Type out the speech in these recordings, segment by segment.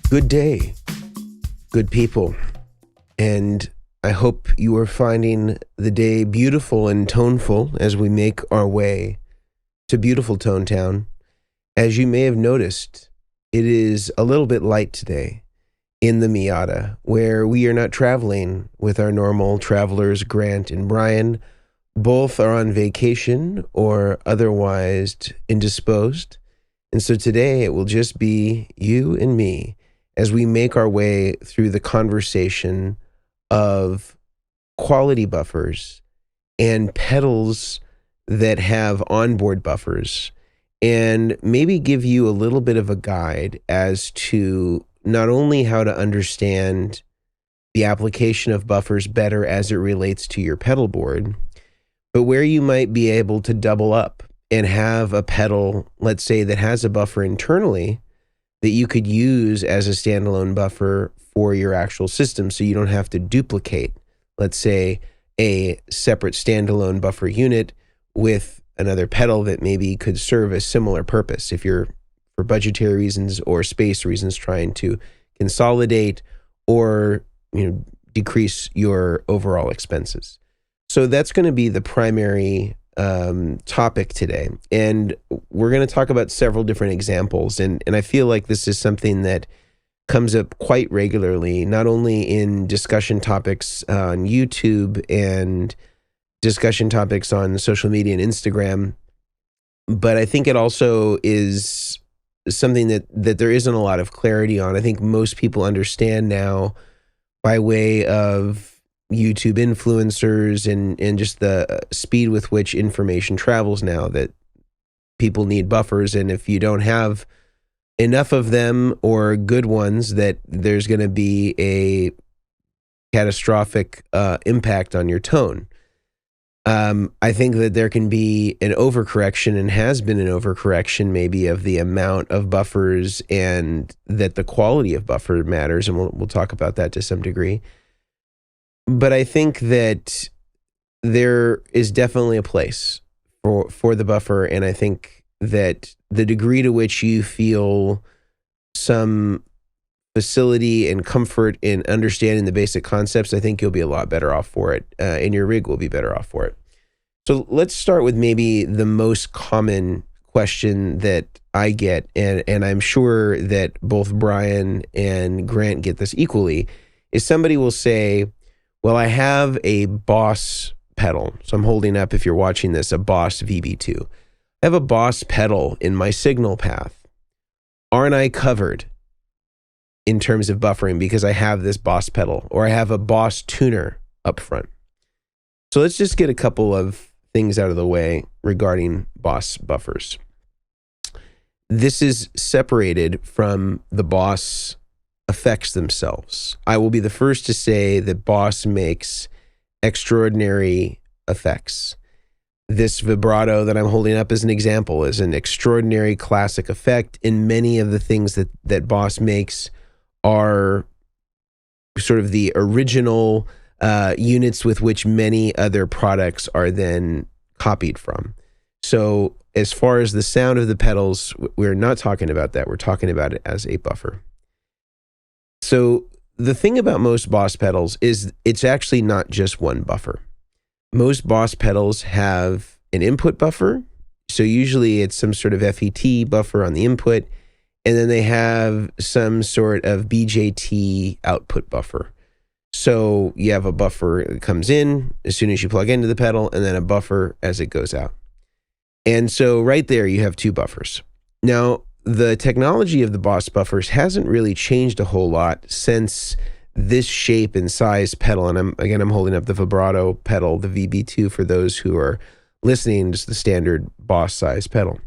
Good day, good people, and I hope you are finding the day beautiful and toneful as we make our way to beautiful Tone Town. As you may have noticed, it is a little bit light today in the Miata, where we are not traveling with our normal travelers, Grant and Brian. Both are on vacation or otherwise indisposed, and so today it will just be you and me as we make our way through the conversation of quality buffers and pedals that have onboard buffers, and maybe give you a little bit of a guide as to not only how to understand the application of buffers better as it relates to your pedal board, but where you might be able to double up and have a pedal, let's say, that has a buffer internally that you could use as a standalone buffer for your actual system, so you don't have to duplicate, let's say, a separate standalone buffer unit with another pedal that maybe could serve a similar purpose if you're, for budgetary reasons or space reasons, trying to consolidate or decrease your overall expenses. So that's going to be the primary topic today, and we're going to talk about several different examples, and I feel like this is something that comes up quite regularly, not only in discussion topics on YouTube and discussion topics on social media and Instagram, but I think it also is something that there isn't a lot of clarity on. I think most people understand now by way of YouTube influencers and just the speed with which information travels now, that people need buffers, and if you don't have enough of them or good ones, that there's going to be a catastrophic impact on your tone. I think that there can be an overcorrection, and has been an overcorrection maybe, of the amount of buffers, and that the quality of buffer matters, and we'll talk about that to some degree. But I think that there is definitely a place for the buffer, and I think that the degree to which you feel some facility and comfort in understanding the basic concepts, I think you'll be a lot better off for it, and your rig will be better off for it. So let's start with maybe the most common question that I get, and I'm sure that both Brian and Grant get this equally, is somebody will say, well, I have a Boss pedal. So I'm holding up, if you're watching this, a Boss VB2. I have a Boss pedal in my signal path. Aren't I covered in terms of buffering because I have this Boss pedal, or I have a Boss tuner up front? So let's just get a couple of things out of the way regarding Boss buffers. This is separated from the Boss effects themselves. I will be the first to say that Boss makes extraordinary effects. This vibrato that I'm holding up as an example is an extraordinary classic effect, and many of the things that Boss makes are sort of the original units with which many other products are then copied from. So as far as the sound of the pedals, we're not talking about that. We're talking about it as a buffer. So the thing about most Boss pedals is it's actually not just one buffer. Most Boss pedals have an input buffer. So usually it's some sort of FET buffer on the input, and then they have some sort of BJT output buffer. So you have a buffer that comes in as soon as you plug into the pedal, and then a buffer as it goes out. And so right there you have two buffers. Now, the technology of the Boss buffers hasn't really changed a whole lot since this shape and size pedal, and I'm holding up the vibrato pedal, the VB2, for those who are listening, just the standard Boss size pedal.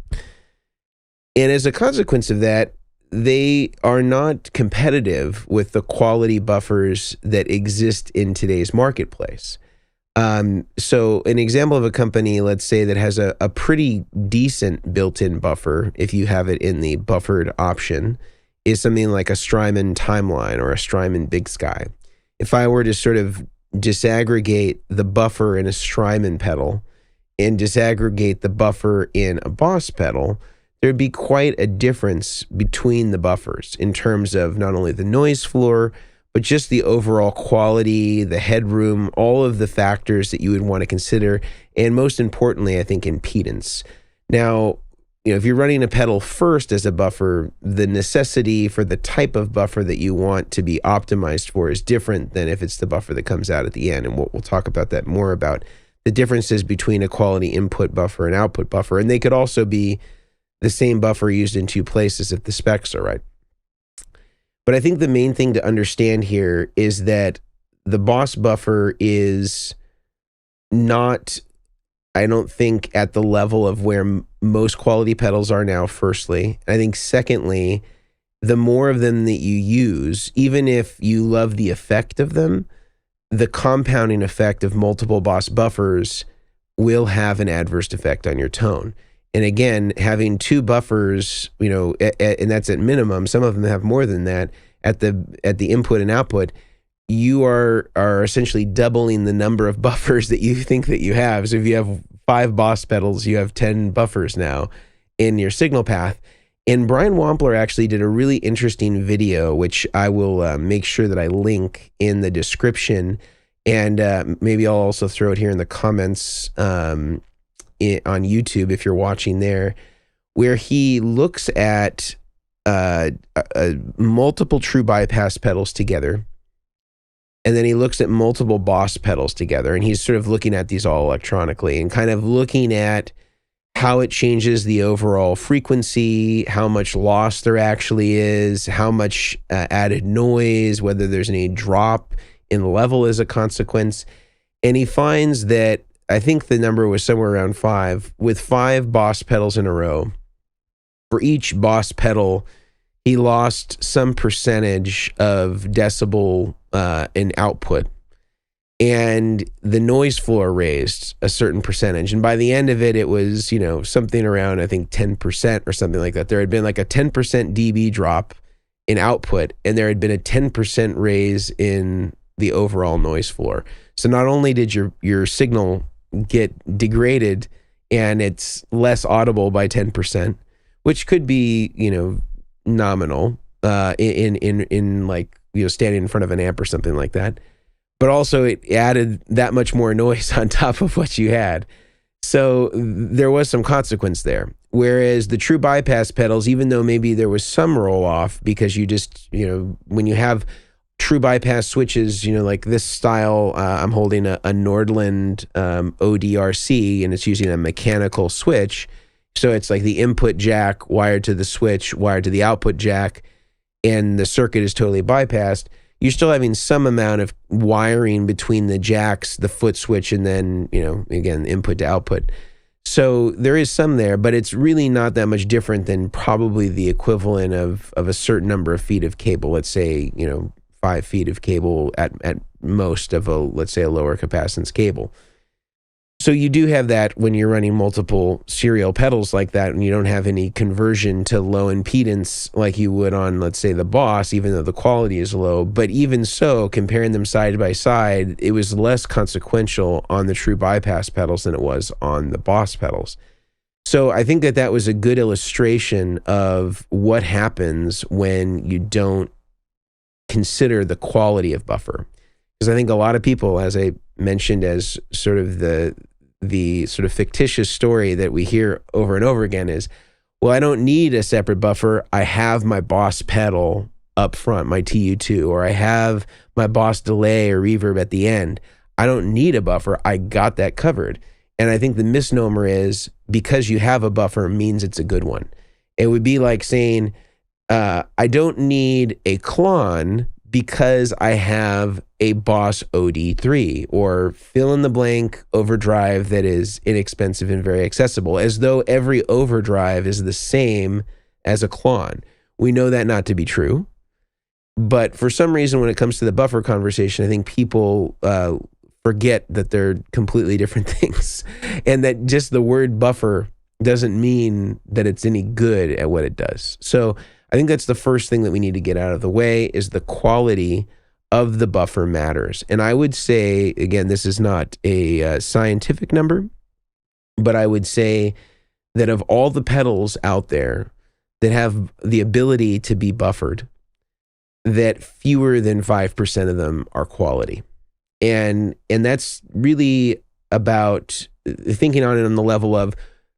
And as a consequence of that, they are not competitive with the quality buffers that exist in today's marketplace. So an example of a company, let's say, that has a pretty decent built-in buffer, if you have it in the buffered option, is something like a Strymon Timeline or a Strymon Big Sky. If I were to sort of disaggregate the buffer in a Strymon pedal and disaggregate the buffer in a Boss pedal, there'd be quite a difference between the buffers in terms of not only the noise floor, but just the overall quality, the headroom, all of the factors that you would want to consider, and most importantly, I think impedance. Now, if you're running a pedal first as a buffer, the necessity for the type of buffer that you want to be optimized for is different than if it's the buffer that comes out at the end. And we'll talk about that more, about the differences between a quality input buffer and output buffer. And they could also be the same buffer used in two places if the specs are right. But I think the main thing to understand here is that the Boss buffer is not, I don't think, at the level of where most quality pedals are now, firstly. I think secondly, the more of them that you use, even if you love the effect of them, the compounding effect of multiple Boss buffers will have an adverse effect on your tone. And again, having two buffers, and that's at minimum, some of them have more than that, at the input and output, you are essentially doubling the number of buffers that you think that you have. So if you have 5 Boss pedals, you have 10 buffers now in your signal path. And Brian Wampler actually did a really interesting video, which I will make sure that I link in the description. And maybe I'll also throw it here in the comments on YouTube if you're watching there, where he looks at multiple true bypass pedals together, and then he looks at multiple Boss pedals together, and he's sort of looking at these all electronically and kind of looking at how it changes the overall frequency, how much loss there actually is, how much added noise, whether there's any drop in level as a consequence. And he finds that, I think the number was somewhere around 5, with 5 Boss pedals in a row. For each Boss pedal, he lost some percentage of decibel in output, and the noise floor raised a certain percentage. And by the end of it, it was, something around, I think, 10% or something like that. There had been like a 10% dB drop in output, and there had been a 10% raise in the overall noise floor. So not only did your signal get degraded and it's less audible by 10%, which could be, nominal in like, standing in front of an amp or something like that, but also it added that much more noise on top of what you had. So there was some consequence there. Whereas the true bypass pedals, even though maybe there was some roll off, because you just, when you have true bypass switches, like this style, I'm holding a Nordland ODRC, and it's using a mechanical switch. So it's like the input jack wired to the switch, wired to the output jack, and the circuit is totally bypassed. You're still having some amount of wiring between the jacks, the foot switch, and then, again, input to output. So there is some there, but it's really not that much different than probably the equivalent of a certain number of feet of cable. Let's say, 5 feet of cable at most of let's say a lower capacitance cable. So you do have that when you're running multiple serial pedals like that, and you don't have any conversion to low impedance like you would on, let's say, the Boss, even though the quality is low. But even so, comparing them side by side, it was less consequential on the true bypass pedals than it was on the Boss pedals. So I think that was a good illustration of what happens when you don't consider the quality of buffer. Because I think a lot of people, as I mentioned, as sort of the sort of fictitious story that we hear over and over again is, well, I don't need a separate buffer. I have my Boss pedal up front, my TU2, or I have my Boss delay or reverb at the end. I don't need a buffer. I got that covered. And I think the misnomer is, because you have a buffer means it's a good one. It would be like saying, I don't need a Klon because I have a Boss OD3, or fill in the blank overdrive that is inexpensive and very accessible, as though every overdrive is the same as a Klon. We know that not to be true, but for some reason when it comes to the buffer conversation, I think people forget that they're completely different things, and that just the word buffer doesn't mean that it's any good at what it does. So I think that's the first thing that we need to get out of the way, is the quality of the buffer matters. And I would say, again, this is not a scientific number, but I would say that of all the pedals out there that have the ability to be buffered, that fewer than 5% of them are quality. And that's really about thinking on it on the level of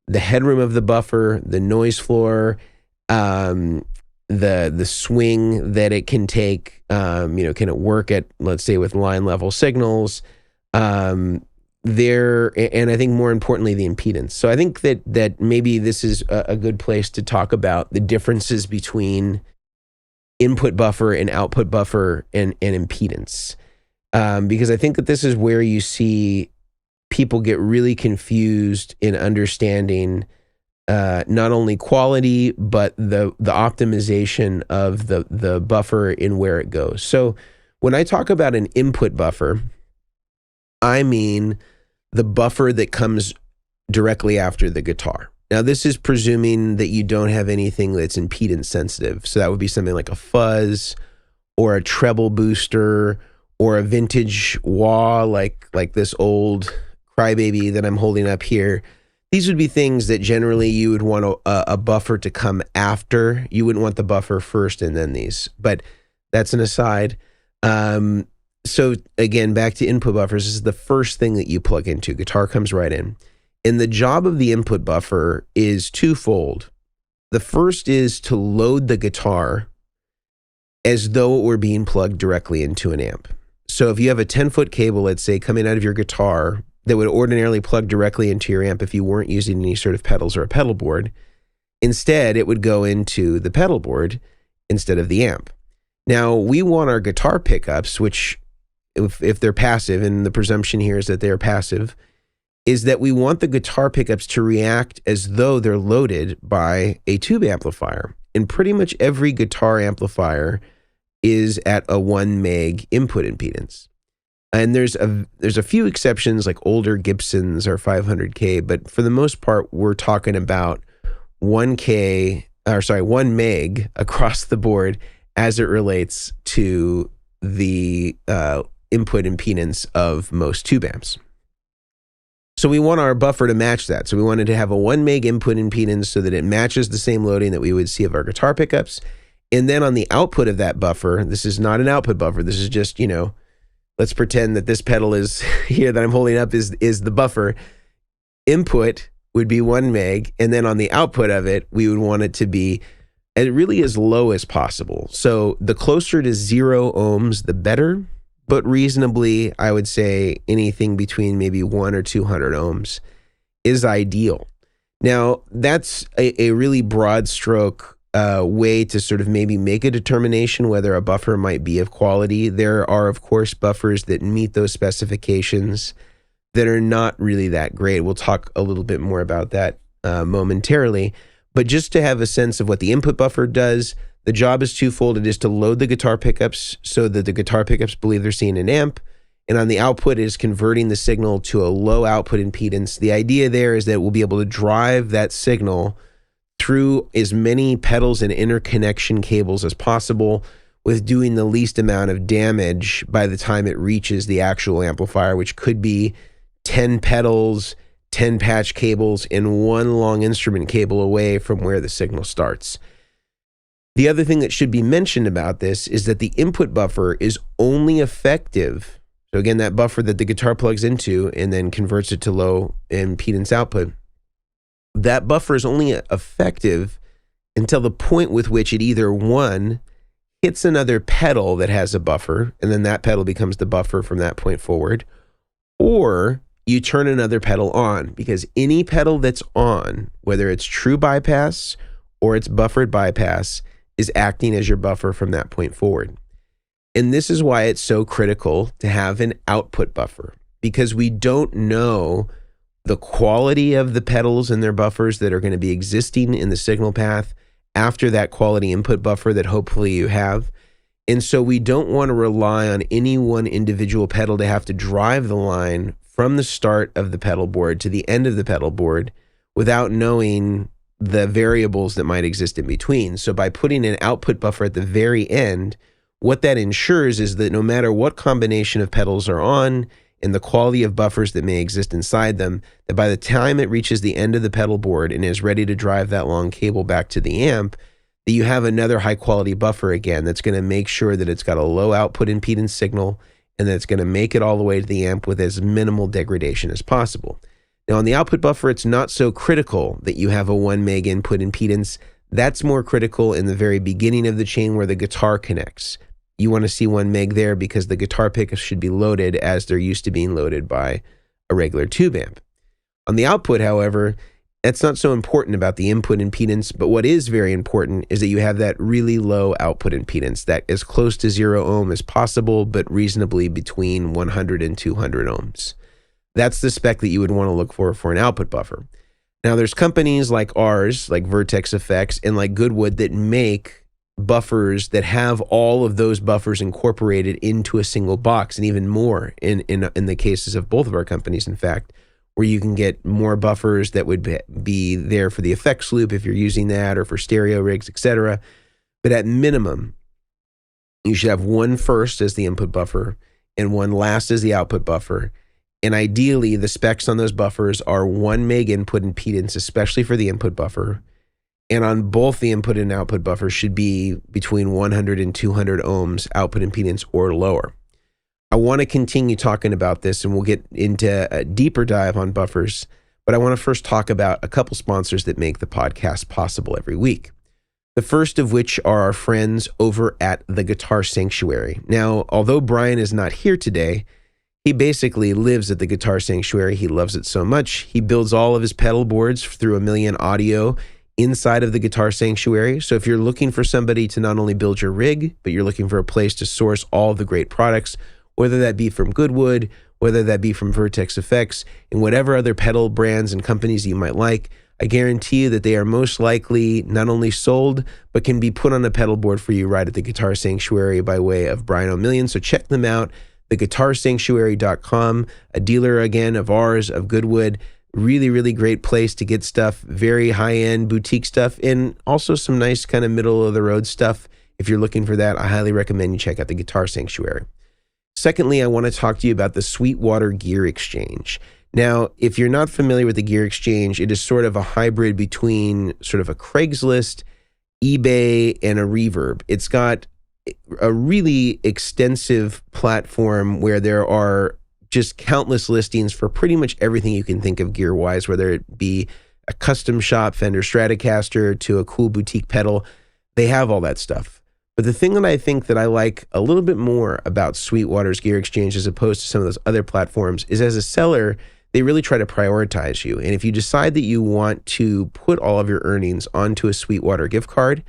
the headroom of the buffer, the noise floor, the swing that it can take, can it work at, let's say, with line level signals, and I think more importantly, the impedance. So I think that maybe this is a good place to talk about the differences between input buffer and output buffer and impedance. Because I think that this is where you see people get really confused in understanding not only quality, but the optimization of the buffer in where it goes. So when I talk about an input buffer, I mean the buffer that comes directly after the guitar. Now, this is presuming that you don't have anything that's impedance sensitive. So that would be something like a fuzz or a treble booster or a vintage wah like this old crybaby that I'm holding up here. These would be things that generally you would want a buffer to come after. You wouldn't want the buffer first and then these, but that's an aside. So again, back to input buffers, this is the first thing that you plug into. Guitar comes right in. And the job of the input buffer is twofold. The first is to load the guitar as though it were being plugged directly into an amp. So if you have a 10-foot cable, let's say, coming out of your guitar that would ordinarily plug directly into your amp if you weren't using any sort of pedals or a pedal board, instead it would go into the pedal board instead of the amp. Now, we want our guitar pickups, which if they're passive, and the presumption here is that they're passive, is that we want the guitar pickups to react as though they're loaded by a tube amplifier. And pretty much every guitar amplifier is at a 1 meg input impedance. And there's a few exceptions, like older Gibsons are 500K, but for the most part, we're talking about 1 meg across the board as it relates to the input impedance of most tube amps. So we want our buffer to match that. So we wanted to have a 1 meg input impedance so that it matches the same loading that we would see of our guitar pickups. And then on the output of that buffer, this is not an output buffer. This is just, let's pretend that this pedal is here that I'm holding up is the buffer. Input would be 1 meg. And then on the output of it, we would want it to be really as low as possible. So the closer to 0 ohms, the better. But reasonably, I would say anything between maybe 1 or 200 ohms is ideal. Now, that's a really broad stroke way to sort of maybe make a determination whether a buffer might be of quality. There are, of course, buffers that meet those specifications that are not really that great. We'll talk a little bit more about that momentarily. But just to have a sense of what the input buffer does, the job is twofold. It is to load the guitar pickups so that the guitar pickups believe they're seeing an amp. And on the output, it is converting the signal to a low output impedance. The idea there is that we'll be able to drive that signal through as many pedals and interconnection cables as possible with doing the least amount of damage by the time it reaches the actual amplifier, which could be 10 pedals, 10 patch cables, and 1 long instrument cable away from where the signal starts. The other thing that should be mentioned about this is that the input buffer is only effective. So again, that buffer that the guitar plugs into and then converts it to low impedance output, that buffer is only effective until the point with which it either, 1, hits another pedal that has a buffer, and then that pedal becomes the buffer from that point forward, or you turn another pedal on, because any pedal that's on, whether it's true bypass or it's buffered bypass, is acting as your buffer from that point forward. And this is why it's so critical to have an output buffer, because we don't know the quality of the pedals and their buffers that are going to be existing in the signal path after that quality input buffer that hopefully you have. And so we don't want to rely on any one individual pedal to have to drive the line from the start of the pedal board to the end of the pedal board without knowing the variables that might exist in between. So by putting an output buffer at the very end, what that ensures is that no matter what combination of pedals are on and the quality of buffers that may exist inside them, that by the time it reaches the end of the pedal board and is ready to drive that long cable back to the amp, that you have another high quality buffer again that's going to make sure that it's got a low output impedance signal and that it's going to make it all the way to the amp with as minimal degradation as possible. Now on the output buffer, it's not so critical that you have a 1 meg input impedance. That's more critical in the very beginning of the chain where the guitar connects. You want to see 1 meg there because the guitar pickups should be loaded as they're used to being loaded by a regular tube amp. On the output, however, that's not so important about the input impedance, but what is very important is that you have that really low output impedance, that as close to 0 ohm as possible, but reasonably between 100 and 200 ohms. That's the spec that you would want to look for an output buffer. Now, there's companies like ours, like Vertex Effects and like Goodwood, that make buffers that have all of those buffers incorporated into a single box, and even more in the cases of both of our companies, in fact, where you can get more buffers that would be there for the effects loop if you're using that, or for stereo rigs, etc. But at minimum, you should have one first as the input buffer and one last as the output buffer. And ideally, the specs on those buffers are 1 meg input impedance, especially for the input buffer. And on both the input and output buffers should be between 100 and 200 ohms output impedance or lower. I want to continue talking about this, and we'll get into a deeper dive on buffers, but I want to first talk about a couple sponsors that make the podcast possible every week. The first of which are our friends over at the Guitar Sanctuary. Now, although Brian is not here today, he basically lives at the Guitar Sanctuary. He loves it so much. He builds all of his pedal boards through Omilion Audio inside of the Guitar Sanctuary. So if you're looking for somebody to not only build your rig, but you're looking for a place to source all of the great products, whether that be from Goodwood, whether that be from Vertex Effects, and whatever other pedal brands and companies you might like, I guarantee you that they are most likely not only sold, but can be put on a pedal board for you right at the Guitar Sanctuary by way of Brian Omilion. So check them out, theguitarsanctuary.com, a dealer again of ours, of Goodwood. Really, really great place to get stuff, very high-end boutique stuff, and also some nice kind of middle-of-the-road stuff. If you're looking for that, I highly recommend you check out the Guitar Sanctuary. Secondly, I want to talk to you about the Sweetwater Gear Exchange. Now, if you're not familiar with the Gear Exchange, it is sort of a hybrid between sort of a Craigslist, eBay, and a Reverb. It's got a really extensive platform where there are just countless listings for pretty much everything you can think of gear-wise, whether it be a custom shop Fender Stratocaster to a cool boutique pedal. They have all that stuff. But the thing that I think that I like a little bit more about Sweetwater's Gear Exchange as opposed to some of those other platforms is, as a seller, they really try to prioritize you. And if you decide that you want to put all of your earnings onto a Sweetwater gift card,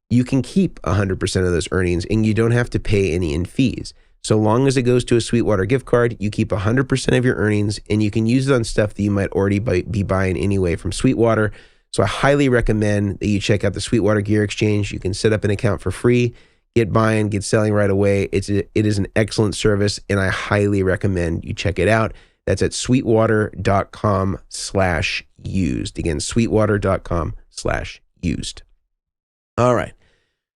you can keep 100% of those earnings and you don't have to pay any in fees. So long as it goes to a Sweetwater gift card, you keep 100% of your earnings and you can use it on stuff that you might already be buying anyway from Sweetwater. So I highly recommend that you check out the Sweetwater Gear Exchange. You can set up an account for free, get buying, get selling right away. It is an excellent service, and I highly recommend you check it out. That's at sweetwater.com/used. Again, sweetwater.com/used. All right.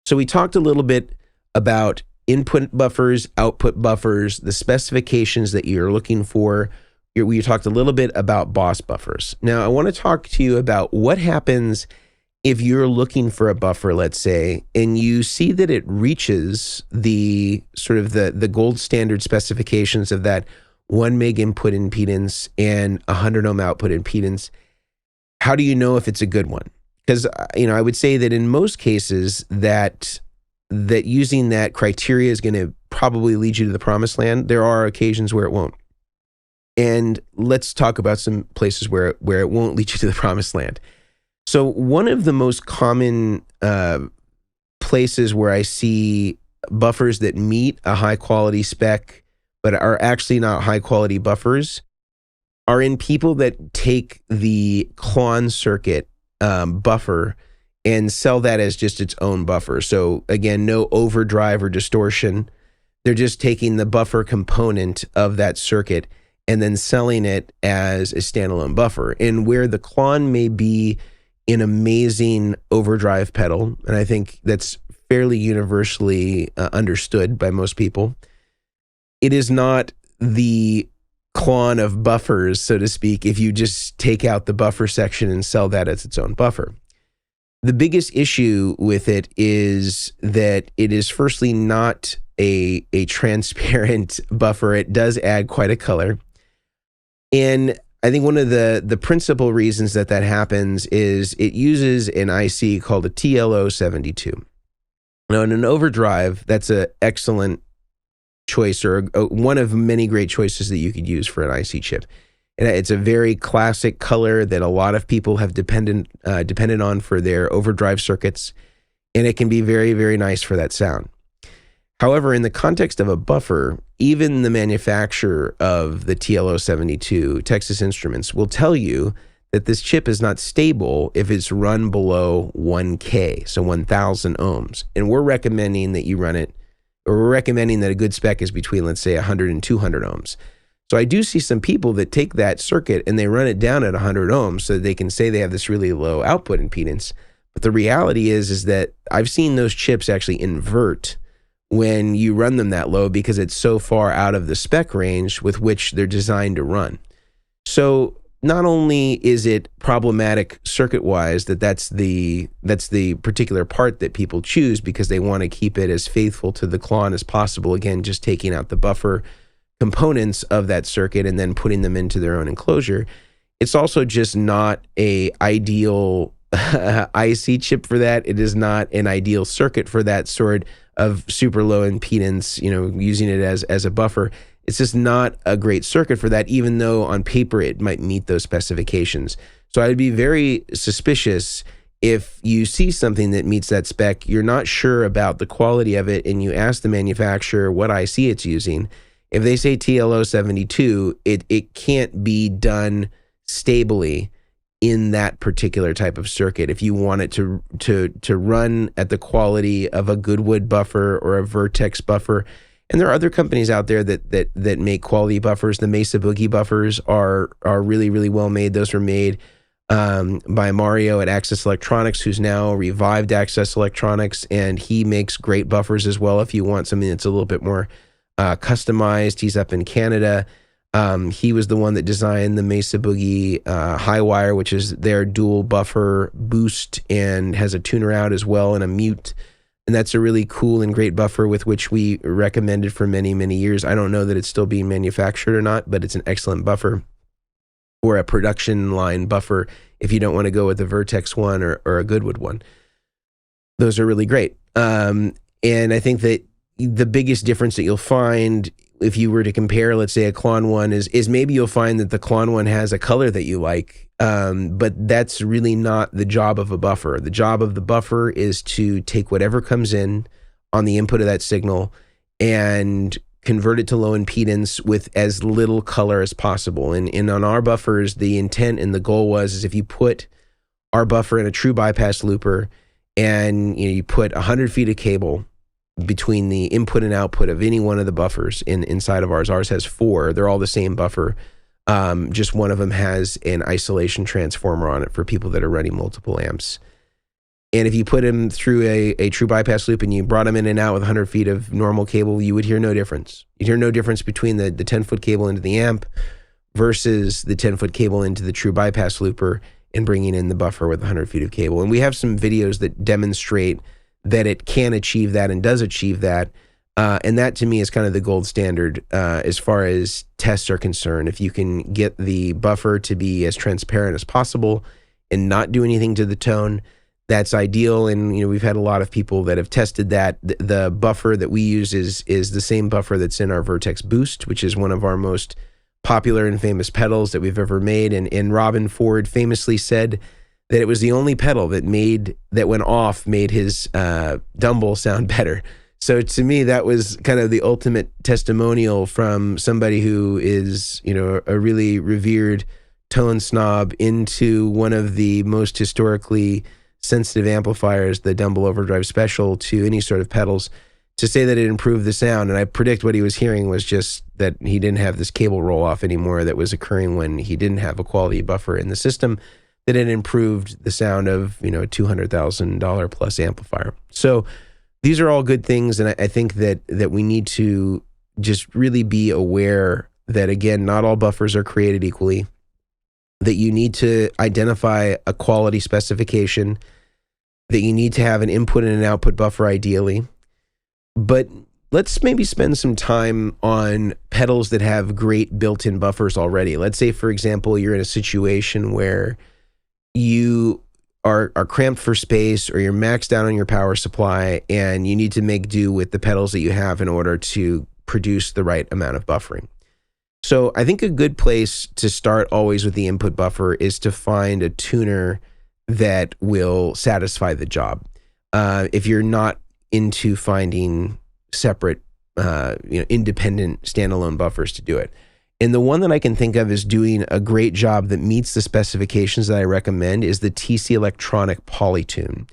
So we talked a little bit about input buffers, output buffers, the specifications that you're looking for. We talked a little bit about boss buffers. Now, I want to talk to you about what happens if you're looking for a buffer, let's say, and you see that it reaches the sort of the gold standard specifications of that 1 meg input impedance and 100 ohm output impedance. How do you know if it's a good one? Because, I would say that in most cases that using that criteria is going to probably lead you to the promised land. There are occasions where it won't. And let's talk about some places where it won't lead you to the promised land. So one of the most common places where I see buffers that meet a high quality spec but are actually not high quality buffers are in people that take the Klon circuit buffer and sell that as just its own buffer. So again, no overdrive or distortion. They're just taking the buffer component of that circuit and then selling it as a standalone buffer. And where the Klon may be an amazing overdrive pedal, and I think that's fairly universally understood by most people, it is not the clone of buffers, so to speak, if you just take out the buffer section and sell that as its own buffer. The biggest issue with it is that it is firstly not a transparent buffer. It does add quite a color. And I think one of the principal reasons that happens is it uses an IC called a TLO72. Now, in an overdrive, that's an excellent choice, or one of many great choices that you could use for an IC chip. And it's a very classic color that a lot of people have depended on for their overdrive circuits, and it can be very, very nice for that sound. However, in the context of a buffer, even the manufacturer of the TLO72, Texas Instruments, will tell you that this chip is not stable if it's run below 1K, so 1,000 ohms. And we're recommending that you run it, or we're recommending that a good spec is between, let's say, 100 and 200 ohms. So I do see some people that take that circuit and they run it down at 100 ohms so that they can say they have this really low output impedance. But the reality is that I've seen those chips actually invert when you run them that low because it's so far out of the spec range with which they're designed to run. So not only is it problematic circuit-wise that's the particular part that people choose because they want to keep it as faithful to the clone as possible, again, just taking out the buffer components of that circuit and then putting them into their own enclosure. It's also just not a ideal IC chip for that. It is not an ideal circuit for that sort of super low impedance, using it as a buffer. It's just not a great circuit for that, even though on paper it might meet those specifications. So I'd be very suspicious if you see something that meets that spec, you're not sure about the quality of it, and you ask the manufacturer what IC it's using. If they say TLO72, it can't be done stably in that particular type of circuit. If you want it to run at the quality of a Goodwood buffer or a Vertex buffer, and there are other companies out there that make quality buffers. The Mesa Boogie buffers are really, really well made. Those were made by Mario at Access Electronics, who's now revived Access Electronics, and he makes great buffers as well. If you want something that's a little bit more customized, he's up in Canada. He was the one that designed the Mesa Boogie Highwire, which is their dual buffer boost and has a tuner out as well and a mute. And that's a really cool and great buffer with which we recommended for many, many years. I don't know that it's still being manufactured or not, but it's an excellent buffer or a production line buffer if you don't want to go with a Vertex one or a Goodwood one. Those are really great. And I think that the biggest difference that you'll find if you were to compare, let's say, a Klon one is maybe you'll find that the Klon one has a color that you like, but that's really not the job of a buffer. The job of the buffer is to take whatever comes in on the input of that signal and convert it to low impedance with as little color as possible. And on our buffers, the intent and the goal is if you put our buffer in a true bypass looper and you put 100 feet of cable between the input and output of any one of the buffers inside of ours. Ours has 4. They're all the same buffer. Just one of them has an isolation transformer on it for people that are running multiple amps. And if you put them through a true bypass loop and you brought them in and out with 100 feet of normal cable, you would hear no difference. You'd hear no difference between the 10-foot cable into the amp versus the 10-foot cable into the true bypass looper and bringing in the buffer with 100 feet of cable. And we have some videos that demonstrate that it can achieve that and does achieve that. And that to me is kind of the gold standard as far as tests are concerned. If you can get the buffer to be as transparent as possible and not do anything to the tone, that's ideal. And we've had a lot of people that have tested that. The buffer that we use is the same buffer that's in our Vertex Boost, which is one of our most popular and famous pedals that we've ever made. And Robin Ford famously said that it was the only pedal that went off made his Dumble sound better. So to me, that was kind of the ultimate testimonial from somebody who is, a really revered tone snob into one of the most historically sensitive amplifiers, the Dumble Overdrive Special, to any sort of pedals, to say that it improved the sound. And I predict what he was hearing was just that he didn't have this cable roll off anymore that was occurring when he didn't have a quality buffer in the system, that it improved the sound of, a $200,000 plus amplifier. So these are all good things. And I think that we need to just really be aware that, again, not all buffers are created equally, that you need to identify a quality specification, that you need to have an input and an output buffer ideally. But let's maybe spend some time on pedals that have great built-in buffers already. Let's say, for example, you're in a situation where you are cramped for space, or you're maxed out on your power supply, and you need to make do with the pedals that you have in order to produce the right amount of buffering. So I think a good place to start always with the input buffer is to find a tuner that will satisfy the job. If you're not into finding separate, independent standalone buffers to do it. And the one that I can think of is doing a great job that meets the specifications that I recommend is the TC Electronic Polytune.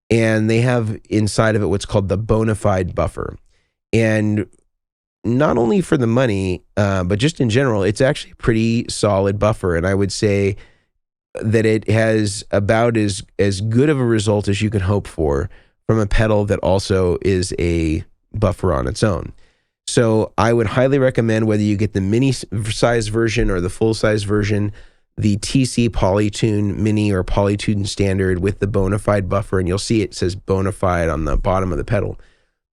And they have inside of it what's called the Bonafide buffer. And not only for the money, but just in general, it's actually a pretty solid buffer. And I would say that it has about as good of a result as you can hope for from a pedal that also is a buffer on its own. So I would highly recommend, whether you get the mini size version or the full size version, the TC Polytune Mini or Polytune Standard with the Bonafide buffer, and you'll see it says Bonafide on the bottom of the pedal.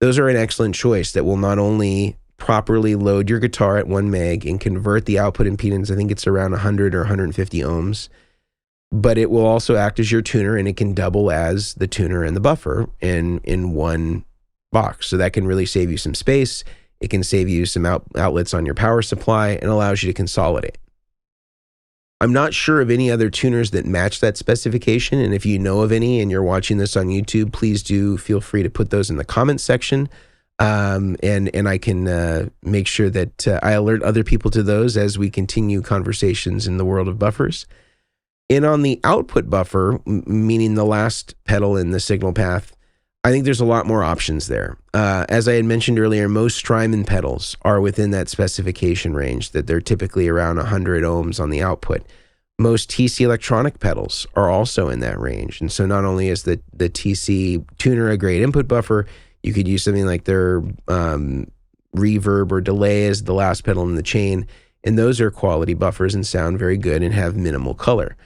Those are an excellent choice that will not only properly load your guitar at 1 meg and convert the output impedance, I think it's around 100 or 150 ohms, but it will also act as your tuner, and it can double as the tuner and the buffer in one box. So that can really save you some space. It can save you some outlets on your power supply and allows you to consolidate. I'm not sure of any other tuners that match that specification, and if you know of any and you're watching this on YouTube, please do feel free to put those in the comments section, and I can make sure that I alert other people to those as we continue conversations in the world of buffers. And on the output buffer, meaning the last pedal in the signal path, I think there's a lot more options there. As I had mentioned earlier, most Strymon pedals are within that specification range, that they're typically around 100 ohms on the output. Most TC Electronic pedals are also in that range. And so not only is the TC tuner a great input buffer, you could use something like their reverb or delay as the last pedal in the chain. And those are quality buffers and sound very good and have minimal color.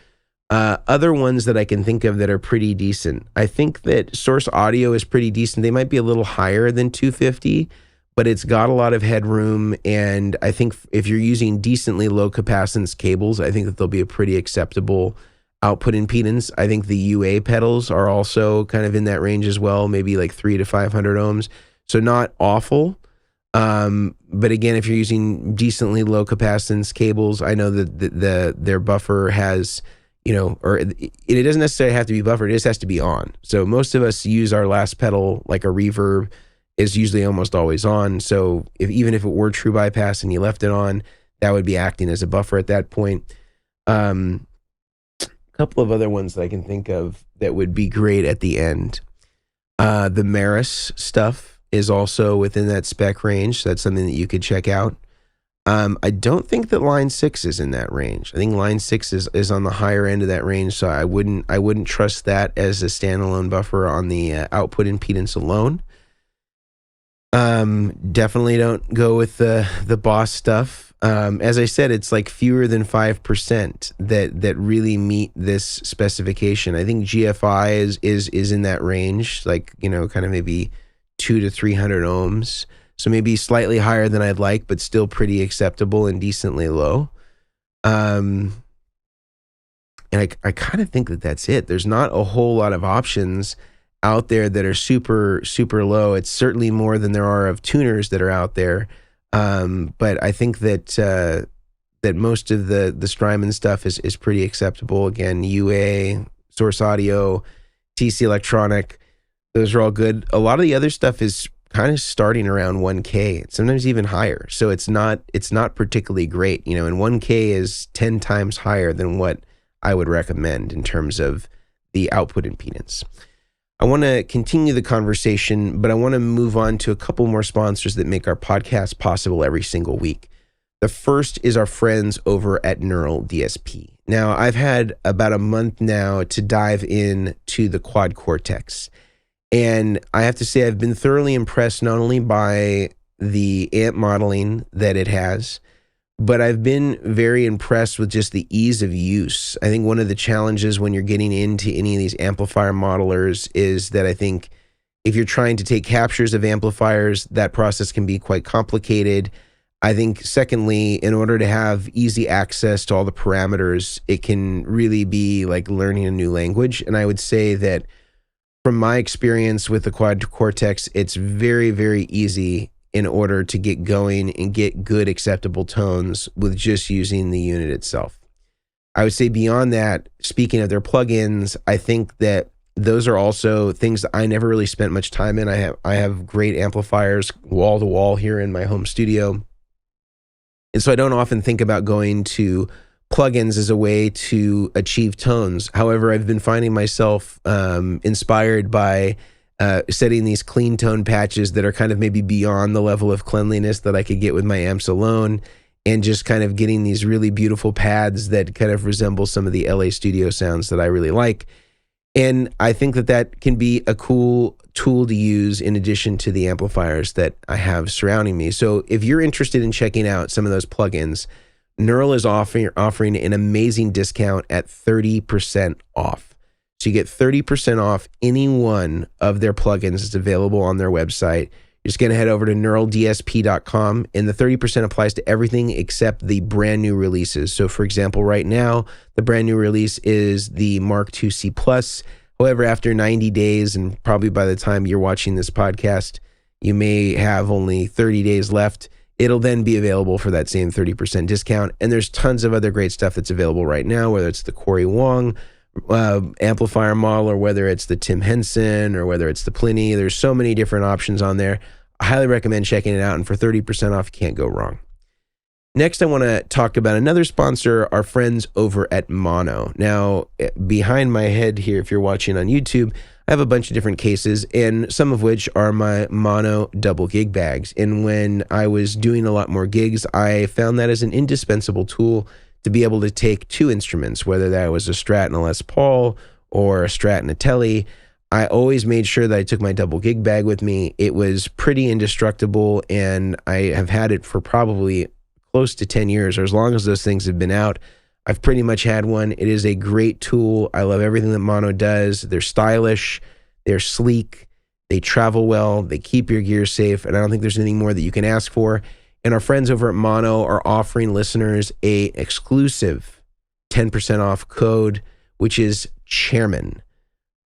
Other ones that I can think of that are pretty decent. I think that Source Audio is pretty decent. They might be a little higher than 250, but it's got a lot of headroom. And I think if you're using decently low capacitance cables, I think that they'll be a pretty acceptable output impedance. I think the UA pedals are also kind of in that range as well, maybe like 300 to 500 ohms. So not awful. But again, if you're using decently low capacitance cables, I know that their buffer has, or it doesn't necessarily have to be buffered, it just has to be on. So most of us use our last pedal, like a reverb is usually almost always on. So even if it were true bypass and you left it on, that would be acting as a buffer at that point. A couple of other ones that I can think of that would be great at the end. The Maris stuff is also within that spec range. So that's something that you could check out. I don't think that line 6 is in that range. I think line 6 is on the higher end of that range, so I wouldn't trust that as a standalone buffer on the output impedance alone. Definitely don't go with the Boss stuff. As I said, it's like fewer than 5% that really meet this specification. I think GFI is in that range, like kind of maybe 200 to 300 ohms. So maybe slightly higher than I'd like, but still pretty acceptable and decently low. And I kind of think that that's it. There's not a whole lot of options out there that are super, super low. It's certainly more than there are of tuners that are out there. But I think that most of the Strymon stuff is pretty acceptable. Again, UA, Source Audio, TC Electronic, those are all good. A lot of the other stuff is kind of starting around 1K, sometimes even higher. So it's not particularly great, and 1K is 10 times higher than what I would recommend in terms of the output impedance. I want to continue the conversation, but I want to move on to a couple more sponsors that make our podcast possible every single week. The first is our friends over at Neural DSP. Now, I've had about a month now to dive into the Quad Cortex. And I have to say, I've been thoroughly impressed not only by the amp modeling that it has, but I've been very impressed with just the ease of use. I think one of the challenges when you're getting into any of these amplifier modelers is that I think if you're trying to take captures of amplifiers, that process can be quite complicated. I think secondly, in order to have easy access to all the parameters, it can really be like learning a new language. And I would say that from my experience with the Quad Cortex, it's very, very easy in order to get going and get good acceptable tones with just using the unit itself. I would say beyond that, speaking of their plugins, I think that those are also things that I never really spent much time in. I have great amplifiers wall to wall here in my home studio. And so I don't often think about going to plugins as a way to achieve tones. However, I've been finding myself inspired by setting these clean tone patches that are kind of maybe beyond the level of cleanliness that I could get with my amps alone, and just kind of getting these really beautiful pads that kind of resemble some of the LA studio sounds that I really like. And I think that that can be a cool tool to use in addition to the amplifiers that I have surrounding me. So if you're interested in checking out some of those plugins, Neural is offering an amazing discount at 30% off. So you get 30% off any one of their plugins that's available on their website. You're just going to head over to neuraldsp.com, and the 30% applies to everything except the brand new releases. So for example, right now, the brand new release is the Mark II C+. However, after 90 days, and probably by the time you're watching this podcast, you may have only 30 days left. It'll then be available for that same 30% discount. And there's tons of other great stuff that's available right now, whether it's the Corey Wong amplifier model, or whether it's the Tim Henson, or whether it's the Pliny. There's so many different options on there. I highly recommend checking it out, and for 30% off, you can't go wrong. Next, I want to talk about another sponsor, our friends over at Mono. Now, behind my head here, if you're watching on YouTube, I have a bunch of different cases, and some of which are my Mono double gig bags. And when I was doing a lot more gigs, I found that as an indispensable tool to be able to take two instruments, whether that was a Strat and a Les Paul or a Strat and a Tele. I always made sure that I took my double gig bag with me. It was pretty indestructible, and I have had it for probably close to 10 years, or as long as those things have been out. I've pretty much had one. It is a great tool. I love everything that Mono does. They're stylish, they're sleek, they travel well, they keep your gear safe, and I don't think there's anything more that you can ask for. And our friends over at Mono are offering listeners a exclusive 10% off code, which is Chairmen.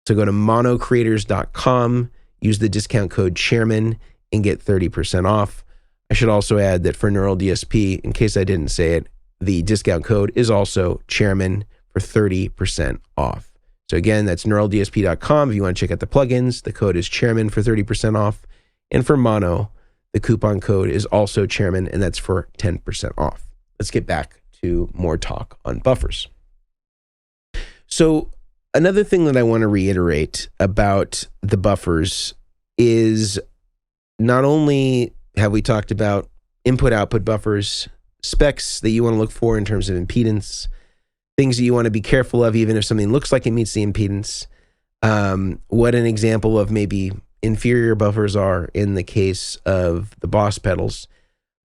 So go to monocreators.com, use the discount code Chairmen, and get 30% off. I should also add that for Neural DSP, in case I didn't say it, the discount code is also Chairmen for 30% off. So again, that's neuraldsp.com. If you want to check out the plugins, the code is Chairmen for 30% off. And for Mono, the coupon code is also Chairmen, and that's for 10% off. Let's get back to more talk on buffers. So another thing that I want to reiterate about the buffers is not only have we talked about input-output buffers, specs that you want to look for in terms of impedance, things that you want to be careful of even if something looks like it meets the impedance, what an example of maybe inferior buffers are in the case of the Boss pedals.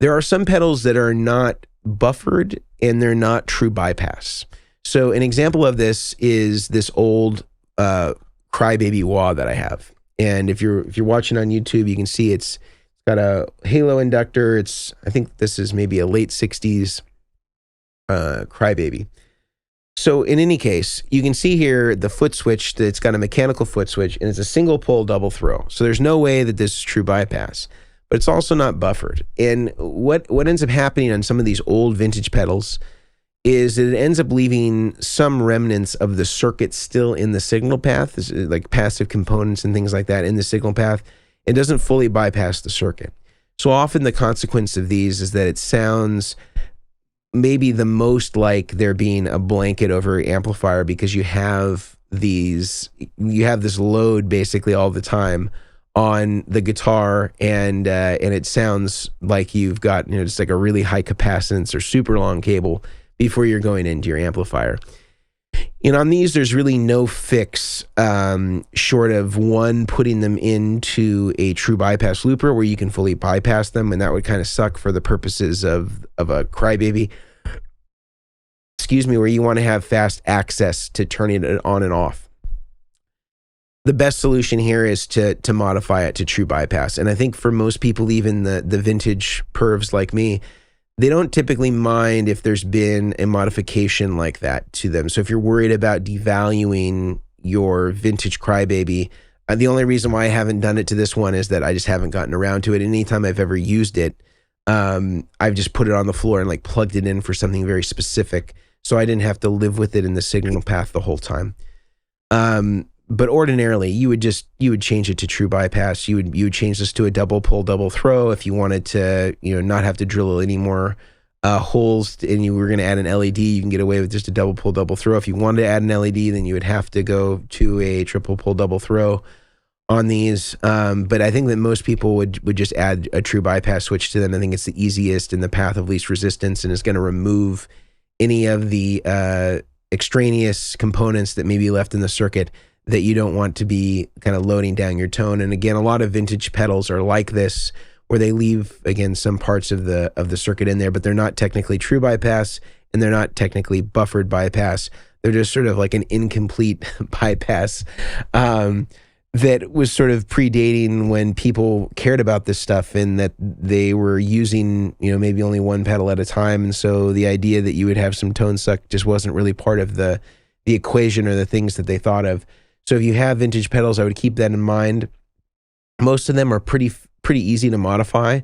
There are some pedals that are not buffered and they're not true bypass. So an example of this is this old Crybaby wah that I have. And if you're watching on YouTube, you can see it's got a halo inductor. I think this is maybe a late 60s Crybaby. So in any case, you can see here the foot switch, it's got a mechanical foot switch, and it's a single pole double throw. So there's no way that this is true bypass, but it's also not buffered. And what ends up happening on some of these old vintage pedals is that it ends up leaving some remnants of the circuit still in the signal path, like passive components and things like that in the signal path. It doesn't fully bypass the circuit. So often the consequence of these is that it sounds maybe the most like there being a blanket over your amplifier, because you have this load basically all the time on the guitar, and it sounds like you've got just like a really high capacitance or super long cable before you're going into your amplifier. And on these, there's really no fix short of one, putting them into a true bypass looper where you can fully bypass them, and that would kind of suck for the purposes of a crybaby. Excuse me, where you want to have fast access to turning it on and off. The best solution here is to modify it to true bypass. And I think for most people, even the vintage pervs like me, they don't typically mind if there's been a modification like that to them. So if you're worried about devaluing your vintage crybaby, the only reason why I haven't done it to this one is that I just haven't gotten around to it. Anytime I've ever used it, I've just put it on the floor and like plugged it in for something very specific, so I didn't have to live with it in the signal path the whole time. But ordinarily, you would change it to true bypass. You would change this to a double pull, double throw if you wanted to, not have to drill any more holes, and you were going to add an LED. You can get away with just a double pull, double throw. If you wanted to add an LED, then you would have to go to a triple pull, double throw on these. But I think that most people would just add a true bypass switch to them. I think it's the easiest and the path of least resistance, and is going to remove any of the extraneous components that may be left in the circuit that you don't want to be kind of loading down your tone. And again, a lot of vintage pedals are like this, where they leave, again, some parts of the circuit in there, but they're not technically true bypass, and they're not technically buffered bypass. They're just sort of like an incomplete bypass that was sort of predating when people cared about this stuff, and that they were using, maybe only one pedal at a time. And so the idea that you would have some tone suck just wasn't really part of the equation or the things that they thought of. So if you have vintage pedals, I would keep that in mind. Most of them are pretty easy to modify.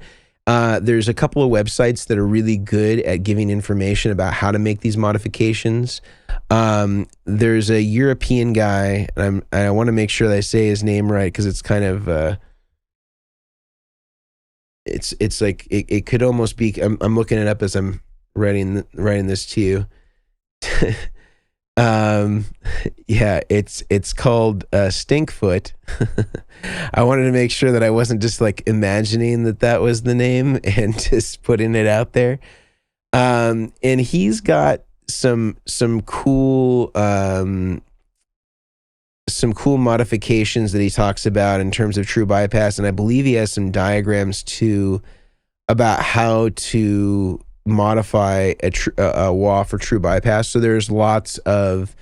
There's a couple of websites that are really good at giving information about how to make these modifications. There's a European guy, and I want to make sure that I say his name right, because it's kind of it's like it could almost be. I'm looking it up as I'm writing this to you. Yeah, it's called Stinkfoot. I wanted to make sure that I wasn't just like imagining that was the name and just putting it out there. And he's got some cool modifications that he talks about in terms of true bypass, and I believe he has some diagrams too about how to modify a wah for true bypass. So there's lots of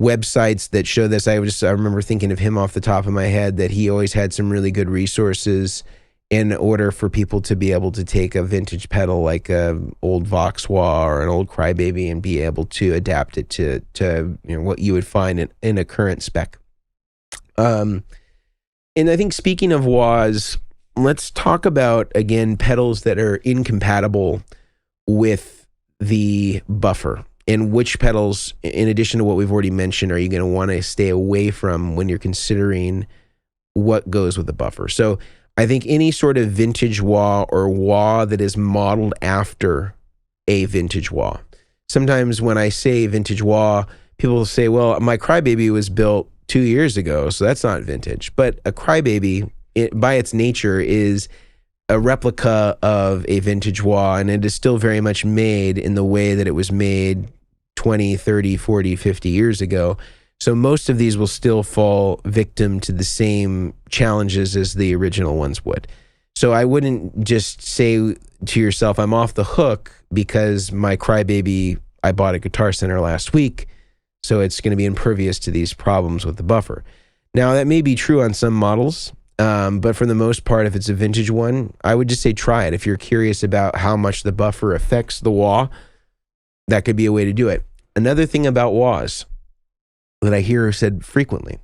websites that show this. I remember thinking of him off the top of my head, that he always had some really good resources in order for people to be able to take a vintage pedal like a old Vox wah or an old Crybaby and be able to adapt it to what you would find in a current spec. And I think, speaking of wahs, let's talk about, again, pedals that are incompatible with the buffer, and which pedals, in addition to what we've already mentioned, are you going to want to stay away from when you're considering what goes with the buffer. So I think any sort of vintage wah or wah that is modeled after a vintage wah. Sometimes when I say vintage wah, people will say, well, my Crybaby was built 2 years ago, so that's not vintage. But a Crybaby, by its nature, is a replica of a vintage wah, and it is still very much made in the way that it was made 20, 30, 40, 50 years ago. So most of these will still fall victim to the same challenges as the original ones would. So I wouldn't just say to yourself, I'm off the hook because my Crybaby I bought at Guitar Center last week, so it's going to be impervious to these problems with the buffer. Now, that may be true on some models, but for the most part, if it's a vintage one, I would just say try it. If you're curious about how much the buffer affects the wah, that could be a way to do it. Another thing about wahs that I hear said frequently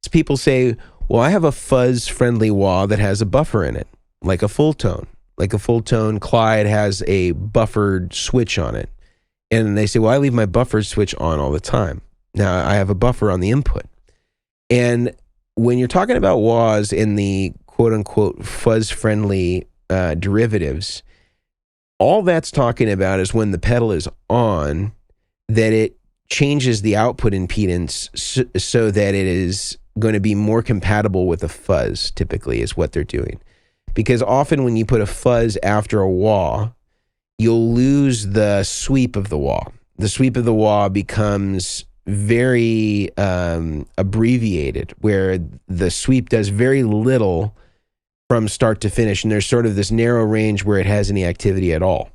is people say, well, I have a fuzz-friendly wah that has a buffer in it, like a full tone. Like a full tone Clyde has a buffered switch on it. And they say, well, I leave my buffered switch on all the time. Now, I have a buffer on the input. And when you're talking about wahs in the quote-unquote fuzz-friendly derivatives, all that's talking about is when the pedal is on, that it changes the output impedance so that it is going to be more compatible with a fuzz, typically, is what they're doing. Because often when you put a fuzz after a wah, you'll lose the sweep of the wah. The sweep of the wah becomes very abbreviated, where the sweep does very little from start to finish, and there's sort of this narrow range where it has any activity at all.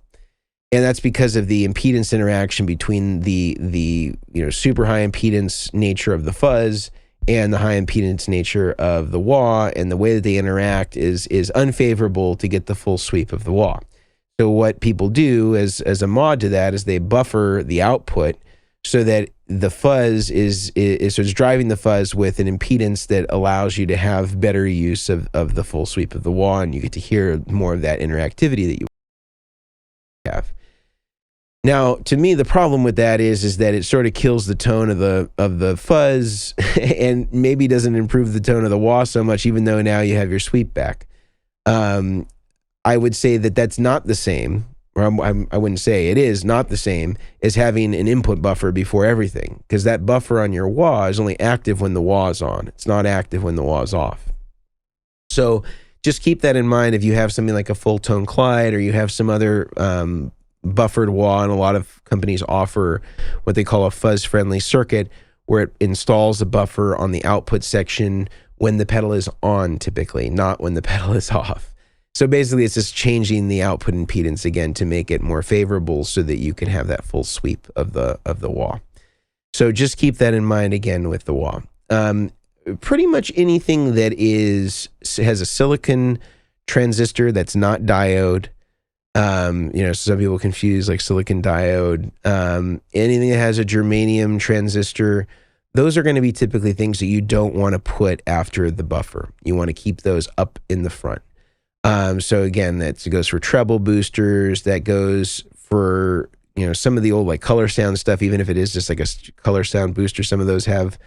And that's because of the impedance interaction between the super high impedance nature of the fuzz and the high impedance nature of the wah, and the way that they interact is unfavorable to get the full sweep of the wah. So what people do as a mod to that is they buffer the output so that the fuzz is driving the fuzz with an impedance that allows you to have better use of the full sweep of the wah, and you get to hear more of that interactivity that you have. Now, to me, the problem with that is that it sort of kills the tone of the fuzz and maybe doesn't improve the tone of the wah so much, even though now you have your sweep back. I would say that that's not the same, or I wouldn't say it is not the same as having an input buffer before everything, because that buffer on your wah is only active when the wah is on. It's not active when the wah is off. So just keep that in mind if you have something like a full tone Clyde, or you have some other buffered wah, and a lot of companies offer what they call a fuzz-friendly circuit, where it installs a buffer on the output section when the pedal is on, typically, not when the pedal is off. So basically, it's just changing the output impedance again to make it more favorable so that you can have that full sweep of the wah. So just keep that in mind again with the wah. Pretty much anything that has a silicon transistor that's not diode. Some people confuse like silicon diode. Anything that has a germanium transistor, those are going to be typically things that you don't want to put after the buffer. You want to keep those up in the front. So again, that goes for treble boosters. That goes for, some of the old like color sound stuff, even if it is just like a color sound booster, some of those have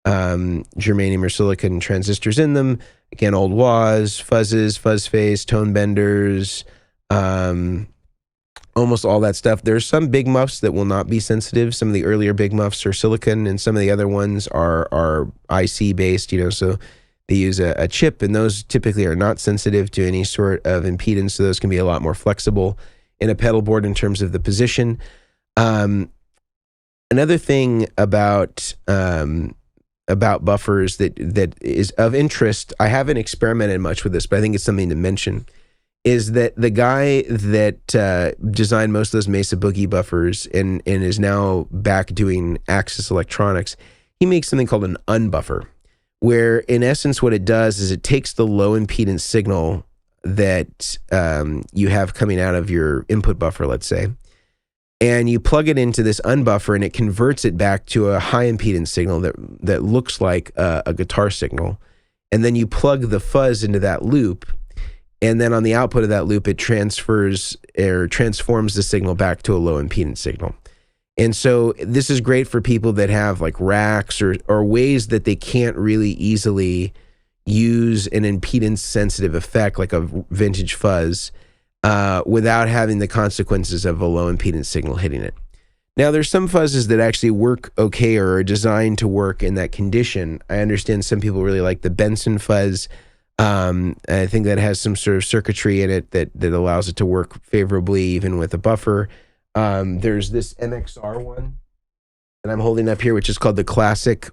germanium or silicon transistors in them. Again, old wahs, fuzzes, fuzz face, tone benders, almost all that stuff. There's some big muffs that will not be sensitive. Some of the earlier big muffs are silicon, and some of the other ones are IC based, so they use a chip, and those typically are not sensitive to any sort of impedance, so those can be a lot more flexible in a pedal board in terms of the position. Another thing about buffers that is of interest, I haven't experimented much with this, but I think it's something to mention, is that the guy that designed most of those Mesa Boogie buffers and is now back doing Axis Electronics, he makes something called an unbuffer, where in essence what it does is it takes the low impedance signal that you have coming out of your input buffer, let's say, and you plug it into this unbuffer, and it converts it back to a high impedance signal that looks like a guitar signal. And then you plug the fuzz into that loop, and then on the output of that loop, it transforms the signal back to a low impedance signal. And so this is great for people that have like racks or ways that they can't really easily use an impedance sensitive effect like a vintage fuzz without having the consequences of a low impedance signal hitting it. Now, there's some fuzzes that actually work okay or are designed to work in that condition. I understand some people really like the Benson fuzz. I think that has some sort of circuitry in it that allows it to work favorably even with a buffer. There's this MXR one that I'm holding up here, which is called the Classic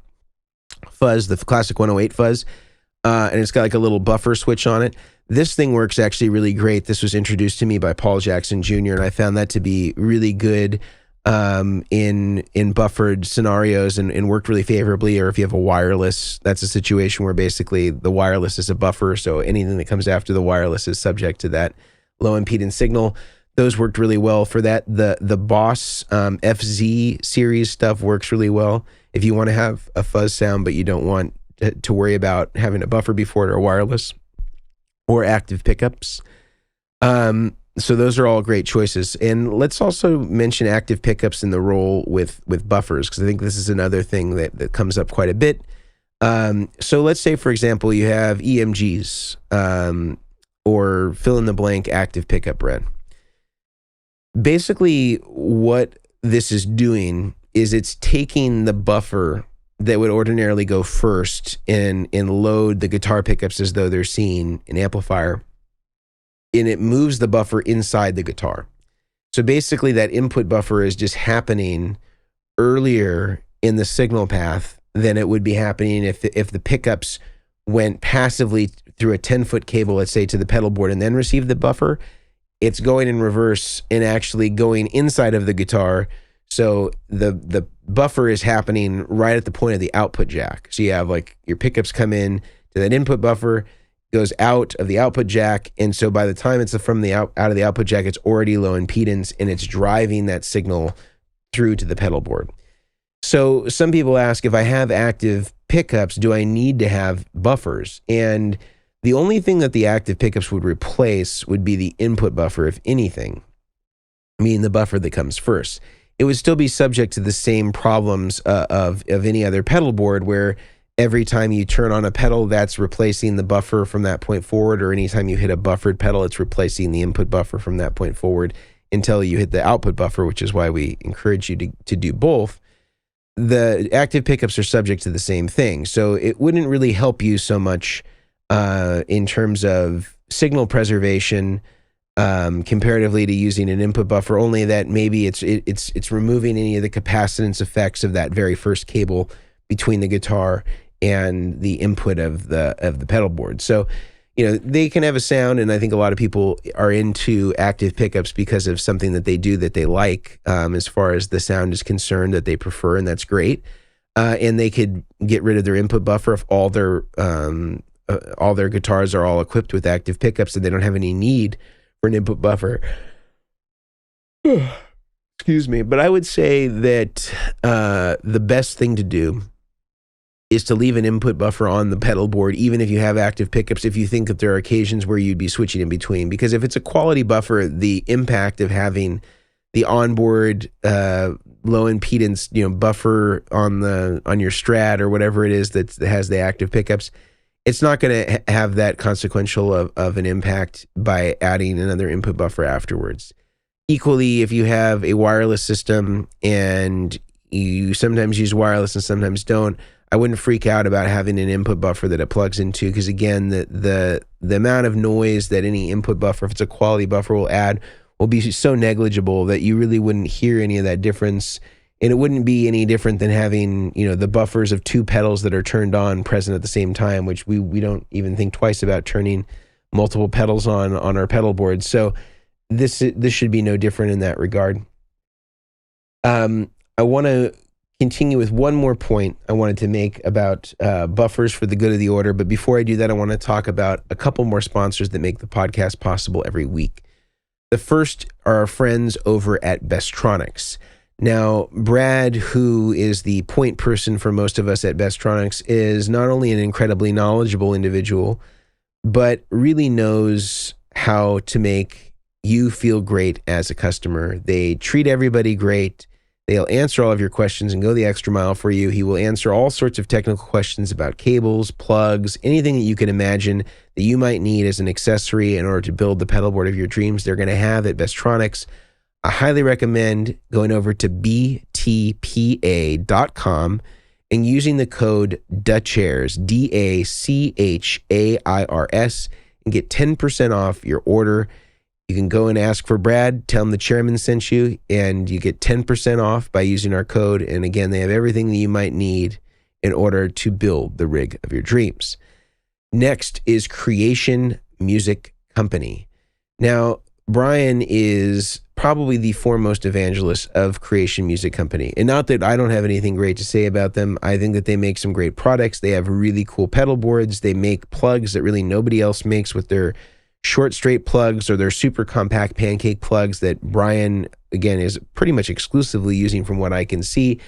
Fuzz, the Classic 108 Fuzz. And it's got like a little buffer switch on it. This thing works actually really great. This was introduced to me by Paul Jackson Jr., and I found that to be really good in buffered scenarios and worked really favorably. Or if you have a wireless, that's a situation where basically the wireless is a buffer, so anything that comes after the wireless is subject to that low impedance signal. Those worked really well for that. The Boss FZ series stuff works really well if you want to have a fuzz sound but you don't want to worry about having a buffer before it or wireless or active pickups. So those are all great choices. And let's also mention active pickups in the role with buffers, because I think this is another thing that comes up quite a bit. So let's say, for example, you have EMGs or fill in the blank active pickup red. Basically, what this is doing is it's taking the buffer that would ordinarily go first and load the guitar pickups as though they're seeing an amplifier, and it moves the buffer inside the guitar. So basically that input buffer is just happening earlier in the signal path than it would be happening if the pickups went passively through a 10-foot cable, let's say, to the pedal board and then received the buffer. It's going in reverse and actually going inside of the guitar. So the buffer is happening right at the point of the output jack. So you have like your pickups come in to that input buffer, goes out of the output jack, and so by the time it's from the out of the output jack, it's already low impedance and it's driving that signal through to the pedal board. So some people ask, if I have active pickups, do I need to have buffers? And the only thing that the active pickups would replace would be the input buffer, if anything, meaning the buffer that comes first. It would still be subject to the same problems of any other pedal board, where every time you turn on a pedal, that's replacing the buffer from that point forward, or anytime you hit a buffered pedal, it's replacing the input buffer from that point forward until you hit the output buffer, which is why we encourage you to do both. The active pickups are subject to the same thing. So it wouldn't really help you so much in terms of signal preservation comparatively to using an input buffer, only that maybe it's removing any of the capacitance effects of that very first cable between the guitar and the input of the pedal board. So, they can have a sound, and I think a lot of people are into active pickups because of something that they do that they like, as far as the sound is concerned, that they prefer, and that's great. And they could get rid of their input buffer if all their guitars are all equipped with active pickups and they don't have any need for an input buffer. Excuse me. But I would say that the best thing to do is to leave an input buffer on the pedal board, even if you have active pickups, if you think that there are occasions where you'd be switching in between. Because if it's a quality buffer, the impact of having the onboard low impedance buffer on your Strat or whatever it is that has the active pickups, it's not going to have that consequential of an impact by adding another input buffer afterwards. Equally, if you have a wireless system and you sometimes use wireless and sometimes don't, I wouldn't freak out about having an input buffer that it plugs into, because again, the amount of noise that any input buffer, if it's a quality buffer, will add will be so negligible that you really wouldn't hear any of that difference. And it wouldn't be any different than having, the buffers of two pedals that are turned on present at the same time, which we don't even think twice about turning multiple pedals on our pedal board. So this should be no different in that regard. I want to continue with one more point I wanted to make about buffers for the good of the order. But before I do that, I want to talk about a couple more sponsors that make the podcast possible every week. The first are our friends over at Bestronics. Now, Brad, who is the point person for most of us at Bestronics, is not only an incredibly knowledgeable individual, but really knows how to make you feel great as a customer. They treat everybody great. They'll answer all of your questions and go the extra mile for you. He will answer all sorts of technical questions about cables, plugs, anything that you can imagine that you might need as an accessory in order to build the pedal board of your dreams. They're going to have at Bestronics. I highly recommend going over to btpa.com and using the code DACHAIRS, DACHAIRS, and get 10% off your order. You can go and ask for Brad, tell him the chairman sent you, and you get 10% off by using our code. And again, they have everything that you might need in order to build the rig of your dreams. Next is Creation Music Company. Now, Brian is probably the foremost evangelist of Creation Music Company. And not that I don't have anything great to say about them. I think that they make some great products. They have really cool pedal boards. They make plugs that really nobody else makes with their short straight plugs or their super compact pancake plugs that Brian, again, is pretty much exclusively using from what I can see.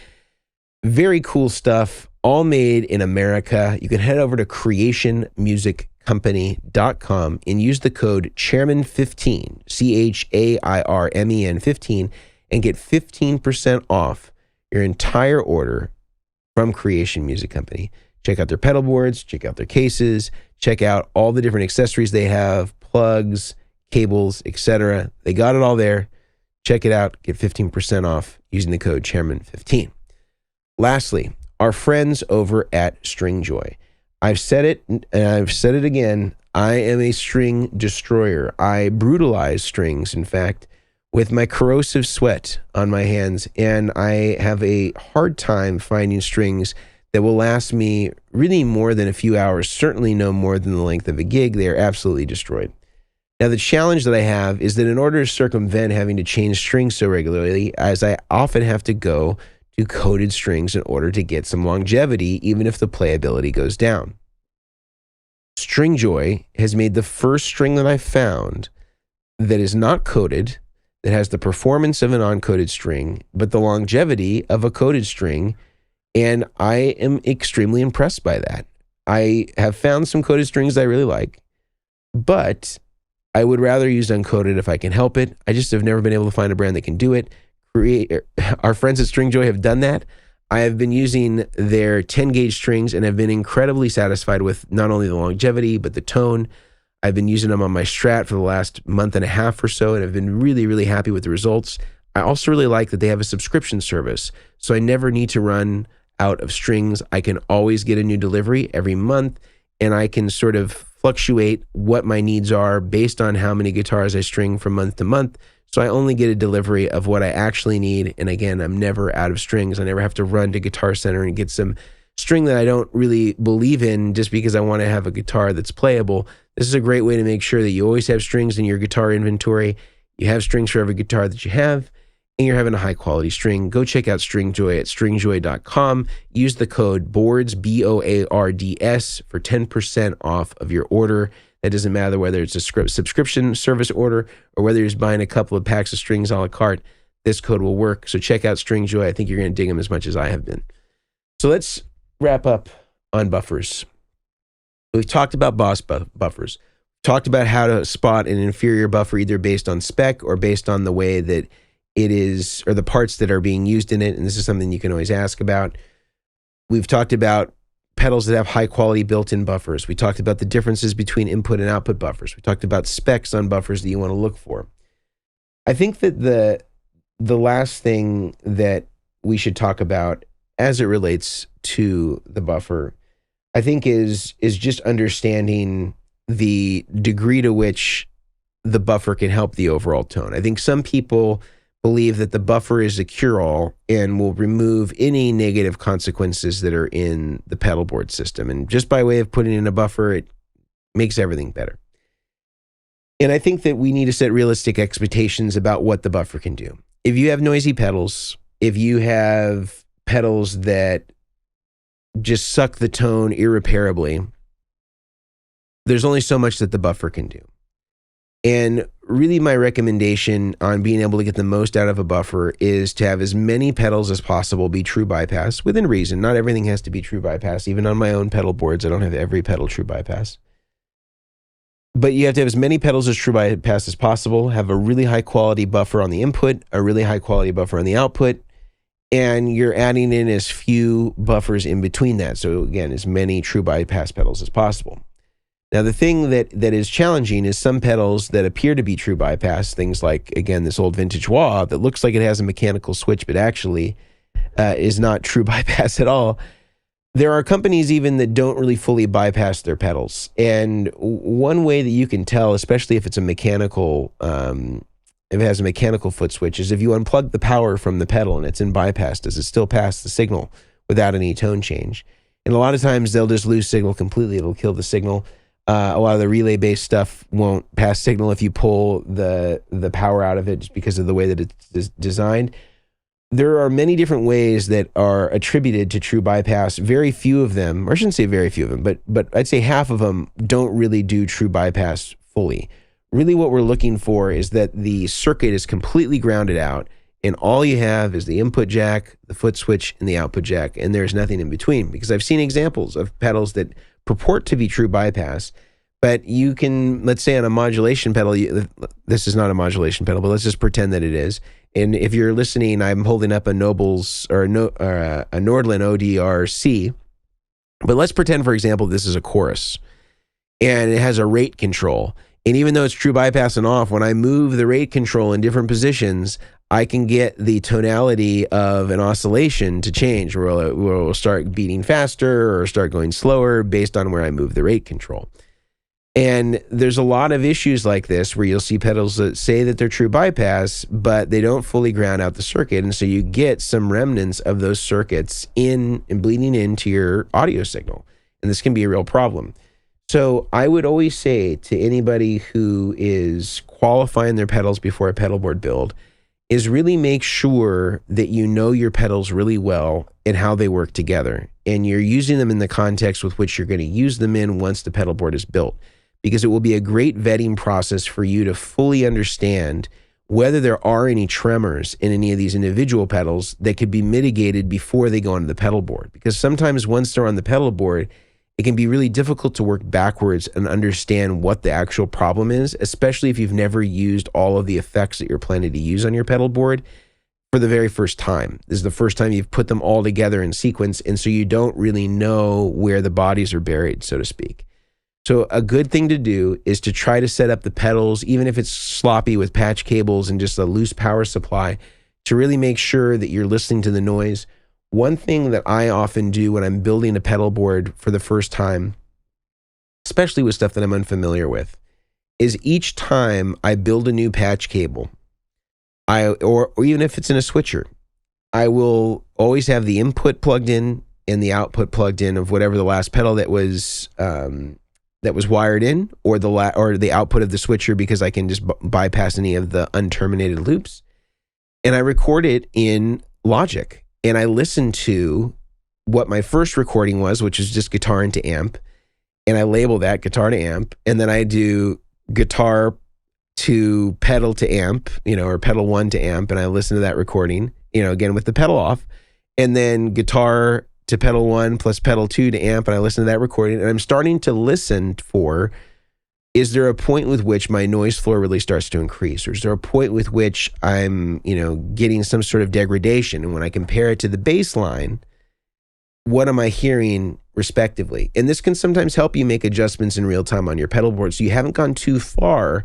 Very cool stuff, all made in America. You can head over to creationmusiccompany.com and use the code Chairmen15, CHAIRMEN 15, and get 15% off your entire order from Creation Music Company. Check out their pedal boards, check out their cases, check out all the different accessories they have, plugs, cables, etc. They got it all there. Check it out. Get 15% off using the code Chairman15. Lastly, our friends over at Stringjoy. I've said it and I've said it again. I am a string destroyer. I brutalize strings, in fact, with my corrosive sweat on my hands, and I have a hard time finding strings that will last me really more than a few hours, certainly no more than the length of a gig. They are absolutely destroyed. Now, the challenge that I have is that in order to circumvent having to change strings so regularly, as I often have to go to coated strings in order to get some longevity, even if the playability goes down. Stringjoy has made the first string that I've found that is not coated, that has the performance of an uncoated string, but the longevity of a coated string, and I am extremely impressed by that. I have found some coated strings I really like, but I would rather use uncoated if I can help it. I just have never been able to find a brand that can do it. Our friends at Stringjoy have done that. I have been using their 10 gauge strings and have been incredibly satisfied with not only the longevity, but the tone. I've been using them on my Strat for the last month and a half or so, and I've been really, really happy with the results. I also really like that they have a subscription service, so I never need to run out of strings. I can always get a new delivery every month, and I can sort of fluctuate what my needs are based on how many guitars I string from month to month. So I only get a delivery of what I actually need. And again, I'm never out of strings. I never have to run to Guitar Center and get some string that I don't really believe in just because I want to have a guitar that's playable. This is a great way to make sure that you always have strings in your guitar inventory. You have strings for every guitar that you have, and you're having a high quality string. Go check out Stringjoy at stringjoy.com. Use the code BOARDS, BOARDS, for 10% off of your order. That doesn't matter whether it's a subscription service order or whether you're just buying a couple of packs of strings a la carte. This code will work. So check out Stringjoy. I think you're going to dig them as much as I have been. So let's wrap up on buffers. We've talked about boss buffers. Talked about how to spot an inferior buffer either based on spec or based on the way that it is, or the parts that are being used in it. And this is something you can always ask about. We've talked about pedals that have high quality built-in buffers. We talked about the differences between input and output buffers. We talked about specs on buffers that you want to look for. I think that the last thing that we should talk about as it relates to the buffer, I think is just understanding the degree to which the buffer can help the overall tone. I think some people believe that the buffer is a cure-all and will remove any negative consequences that are in the pedalboard system. And just by way of putting in a buffer, it makes everything better. And I think that we need to set realistic expectations about what the buffer can do. If you have noisy pedals, if you have pedals that just suck the tone irreparably, there's only so much that the buffer can do. And really my recommendation on being able to get the most out of a buffer is to have as many pedals as possible be true bypass, within reason. Not everything has to be true bypass. Even on my own pedal boards, I don't have every pedal true bypass. But you have to have as many pedals as true bypass as possible, have a really high quality buffer on the input, a really high quality buffer on the output, and you're adding in as few buffers in between that. So again, as many true bypass pedals as possible. Now, the thing that is challenging is some pedals that appear to be true bypass, things like, again, this old vintage wah that looks like it has a mechanical switch, but actually is not true bypass at all. There are companies even that don't really fully bypass their pedals. And one way that you can tell, especially if it's a mechanical, if it has a mechanical foot switch, is if you unplug the power from the pedal and it's in bypass, does it still pass the signal without any tone change? And a lot of times they'll just lose signal completely. It'll kill the signal. A lot of the relay-based stuff won't pass signal if you pull the power out of it just because of the way that it's designed. There are many different ways that are attributed to true bypass. Very few of them, or I shouldn't say very few of them, but I'd say half of them don't really do true bypass fully. Really what we're looking for is that the circuit is completely grounded out and all you have is the input jack, the foot switch, and the output jack, and there's nothing in between. Because I've seen examples of pedals that purport to be true bypass, but you can, let's say on a modulation pedal, this is not a modulation pedal, but let's just pretend that it is. And if you're listening, I'm holding up a Nobles or a Nordland ODRC, but let's pretend, for example, this is a chorus and it has a rate control. And even though it's true bypass and off, when I move the rate control in different positions, I can get the tonality of an oscillation to change, where it will start beating faster or start going slower based on where I move the rate control. And there's a lot of issues like this where you'll see pedals that say that they're true bypass, but they don't fully ground out the circuit. And so you get some remnants of those circuits in and bleeding into your audio signal. And this can be a real problem. So I would always say to anybody who is qualifying their pedals before a pedal board build is really make sure that you know your pedals really well and how they work together. And you're using them in the context with which you're going to use them in once the pedal board is built. Because it will be a great vetting process for you to fully understand whether there are any tremors in any of these individual pedals that could be mitigated before they go onto the pedal board. Because sometimes once they're on the pedal board, it can be really difficult to work backwards and understand what the actual problem is, especially if you've never used all of the effects that you're planning to use on your pedal board for the very first time. This is the first time you've put them all together in sequence, and so you don't really know where the bodies are buried, so to speak. So a good thing to do is to try to set up the pedals, even if it's sloppy with patch cables and just a loose power supply, to really make sure that you're listening to the noise. One thing that I often do when I'm building a pedal board for the first time, especially with stuff that I'm unfamiliar with, is each time I build a new patch cable, or even if it's in a switcher, I will always have the input plugged in and the output plugged in of whatever the last pedal that was wired in, or the output of the switcher, because I can just bypass any of the unterminated loops. And I record it in Logic. And I listen to what my first recording was, which is just guitar into amp. And I label that guitar to amp. And then I do guitar to pedal to amp, or pedal 1 to amp. And I listen to that recording, again, with the pedal off. And then guitar to pedal 1 plus pedal 2 to amp. And I listen to that recording. And I'm starting to listen for, is there a point with which my noise floor really starts to increase? Or is there a point with which I'm, getting some sort of degradation? And when I compare it to the baseline, what am I hearing respectively? And this can sometimes help you make adjustments in real time on your pedal board, so you haven't gone too far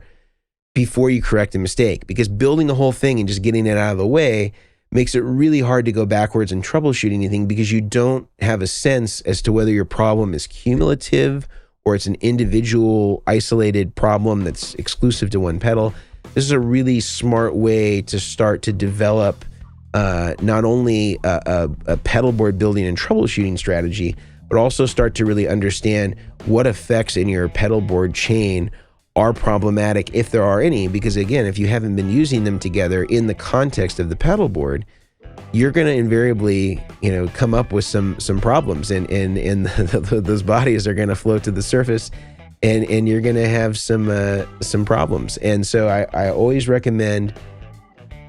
before you correct a mistake. Because building the whole thing and just getting it out of the way makes it really hard to go backwards and troubleshoot anything, because you don't have a sense as to whether your problem is cumulative or it's an individual isolated problem that's exclusive to one pedal. This is a really smart way to start to develop not only a pedal board building and troubleshooting strategy, but also start to really understand what effects in your pedal board chain are problematic, if there are any. Because again, if you haven't been using them together in the context of the pedal board, you're going to invariably, come up with some problems, and those bodies are going to float to the surface, and you're going to have some problems. And so I always recommend,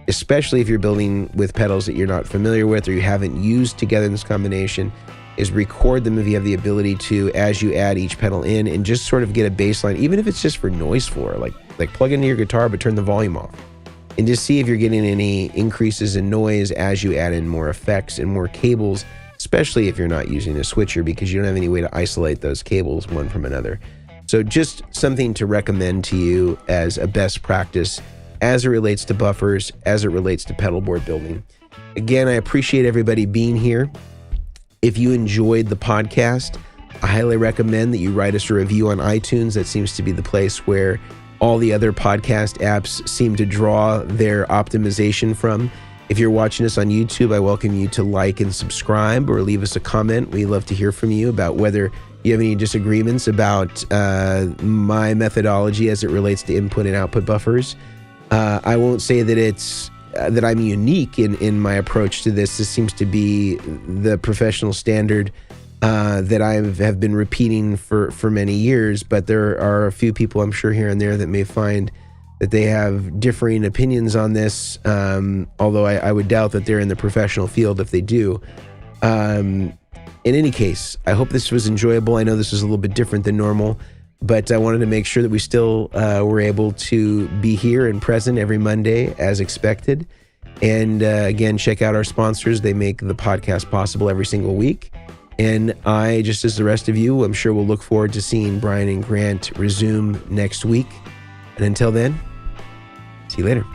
especially if you're building with pedals that you're not familiar with or you haven't used together in this combination, is record them if you have the ability to, as you add each pedal in, and just sort of get a baseline, even if it's just for noise floor, like plug into your guitar but turn the volume off. And just see if you're getting any increases in noise as you add in more effects and more cables, especially if you're not using a switcher, because you don't have any way to isolate those cables one from another. So just something to recommend to you as a best practice as it relates to buffers, as it relates to pedal board building. Again, I appreciate everybody being here. If you enjoyed the podcast, I highly recommend that you write us a review on iTunes. That seems to be the place where all the other podcast apps seem to draw their optimization from. If you're watching us on YouTube, I welcome you to like and subscribe, or leave us a comment. We love to hear from you about whether you have any disagreements about my methodology as it relates to input and output buffers. I won't say that it's that I'm unique in my approach to this. This seems to be the professional standard that I have been repeating for many years, but there are a few people, I'm sure, here and there that may find that they have differing opinions on this, although I would doubt that they're in the professional field if they do. In any case, I hope this was enjoyable. I know this was a little bit different than normal, but I wanted to make sure that we still were able to be here and present every Monday as expected. And again, check out our sponsors. They make the podcast possible every single week. And I, just as the rest of you, I'm sure we'll look forward to seeing Brian and Grant resume next week. And until then, see you later.